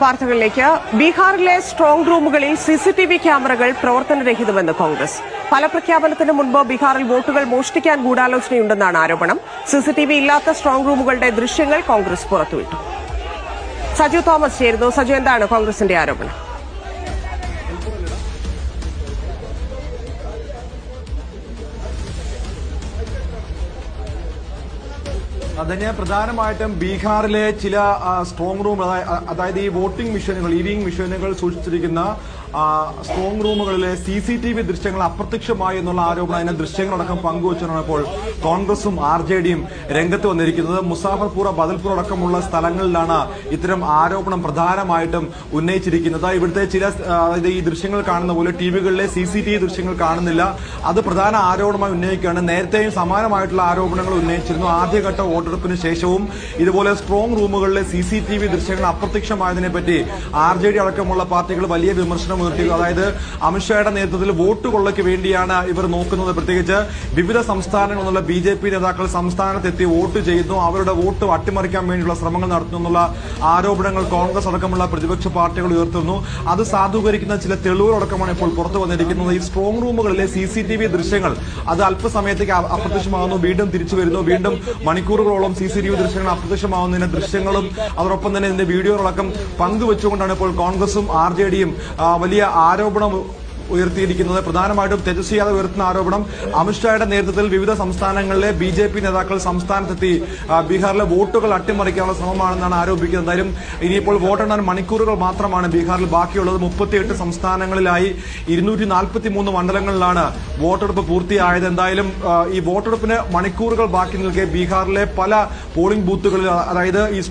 വാർത്തകളിലേക്ക്. ബീഹാറിലെ strong റൂമുകളിൽ CCTV ക്യാമറകൾ പ്രവർത്തനരഹിതമെന്ന് കോൺഗ്രസ്. ഫലപ്രഖ്യാപനത്തിന് മുൻപ് ബീഹാറിൽ വോട്ടുകൾ മോഷ്ടിക്കാൻ ഗൂഢാലോചനയുണ്ടെന്നാണ് ആരോപണം. സിസിടിവി ഇല്ലാത്ത സ്ട്രോങ് റൂമുകളുടെ ദൃശ്യങ്ങൾ കോൺഗ്രസ് പുറത്തുവിട്ടു. സജു തോമസ് ചേരുന്നു. സജു, എന്താണ് കോൺഗ്രസിന്റെ ആരോപണം? അതന്നെ പ്രധാനമായിട്ടും ബീഹാറിലെ ചില സ്ട്രോങ് റൂം, അതായത് ഈ വോട്ടിംഗ് മെഷീനുകൾ, ഇവിഎം മെഷീനുകൾ സൂക്ഷിച്ചിരിക്കുന്ന സ്ട്രോങ് റൂമുകളിലെ സിസിടിവി ദൃശ്യങ്ങൾ അപ്രത്യക്ഷമായി എന്നുള്ള ആരോപണം, അതിന്റെ ദൃശ്യങ്ങളടക്കം പങ്കുവച്ചാണ് ഇപ്പോൾ കോൺഗ്രസും ആർജെഡിയും രംഗത്ത് വന്നിരിക്കുന്നത്. മുസാഫർപൂർ, ബദൽപൂർ അടക്കമുള്ള സ്ഥലങ്ങളിലാണ് ഇത്തരം ആരോപണം പ്രധാനമായിട്ടും ഉന്നയിച്ചിരിക്കുന്നത്. ഇവിടുത്തെ ചില ഈ ദൃശ്യങ്ങൾ കാണുന്ന പോലെ ടിവികളിലെ സിസിടിവി ദൃശ്യങ്ങൾ കാണുന്നില്ല. അത് പ്രധാന ആരോപണമായി ഉന്നയിക്കുകയാണ്. നേരത്തെയും സമാനമായിട്ടുള്ള ആരോപണങ്ങൾ ഉന്നയിച്ചിരുന്നു. ആദ്യഘട്ട വോട്ടെടുപ്പിന് ശേഷവും ഇതുപോലെ സ്ട്രോങ് റൂമുകളിലെ സിസിടിവി ദൃശ്യങ്ങൾ അപ്രത്യക്ഷമായതിനെ പറ്റി ആർജെഡി അടക്കമുള്ള പാർട്ടികൾ വലിയ വിമർശനം ഉയർത്തി. അതായത് അമിത്ഷായുടെ നേതൃത്വത്തിൽ വോട്ട് കൊള്ളയ്ക്ക് വേണ്ടിയാണ് ഇവർ നോക്കുന്നത്. പ്രത്യേകിച്ച് വിവിധ സംസ്ഥാനങ്ങളിൽ നിന്നുള്ള ബിജെപി നേതാക്കൾ സംസ്ഥാനത്തെത്തി വോട്ട് ചെയ്യുന്നു, അവരുടെ വോട്ട് അട്ടിമറിക്കാൻ വേണ്ടിയുള്ള ശ്രമങ്ങൾ നടത്തുന്നു എന്നുള്ള ആരോപണങ്ങൾ കോൺഗ്രസ് അടക്കമുള്ള പ്രതിപക്ഷ പാർട്ടികൾ ഉയർത്തുന്നു. അത് സാധൂകരിക്കുന്ന ചില തെളിവുകളടക്കമാണ് ഇപ്പോൾ പുറത്തു വന്നിരിക്കുന്നത്. ഈ സ്ട്രോങ് റൂമുകളിലെ സിസിടിവി ദൃശ്യങ്ങൾ അത് അല്പസമയത്തേക്ക് അപ്രത്യക്ഷമാകുന്നു, വീണ്ടും തിരിച്ചു വരുന്നു, വീണ്ടും മണിക്കൂറുകളോളം സിസിടിവി ദൃശ്യങ്ങൾ അപ്രത്യക്ഷമാകുന്നതിന്റെ ദൃശ്യങ്ങളും അതോടൊപ്പം തന്നെ ഇതിന്റെ വീഡിയോകളടക്കം പങ്കുവെച്ചുകൊണ്ടാണ് ഇപ്പോൾ കോൺഗ്രസും ആർജെഡിയും വലിയ ആരോപണം ഉയർത്തിയിരിക്കുന്നത്. പ്രധാനമായിട്ടും തേജസ്വി യാദവ് ഉയർത്തുന്ന ആരോപണം അമിത്ഷായുടെ നേതൃത്വത്തിൽ വിവിധ സംസ്ഥാനങ്ങളിലെ ബിജെപി നേതാക്കൾ സംസ്ഥാനത്തെത്തി ബീഹാറിലെ വോട്ടുകൾ അട്ടിമറിക്കാനുള്ള ശ്രമമാണെന്നാണ് ആരോപിക്കുന്നത്. എന്തായാലും ഇനിയിപ്പോൾ വോട്ടെണ്ണാൻ മണിക്കൂറുകൾ മാത്രമാണ് ബീഹാറിൽ ബാക്കിയുള്ളത്. 38 സംസ്ഥാനങ്ങളിലായി 243 മണ്ഡലങ്ങളിലാണ് വോട്ടെടുപ്പ് പൂർത്തിയായത്. എന്തായാലും ഈ വോട്ടെടുപ്പിന് മണിക്കൂറുകൾ ബാക്കി നിൽക്കെ ബീഹാറിലെ പല പോളിംഗ് ബൂത്തുകളിൽ, അതായത് ഈ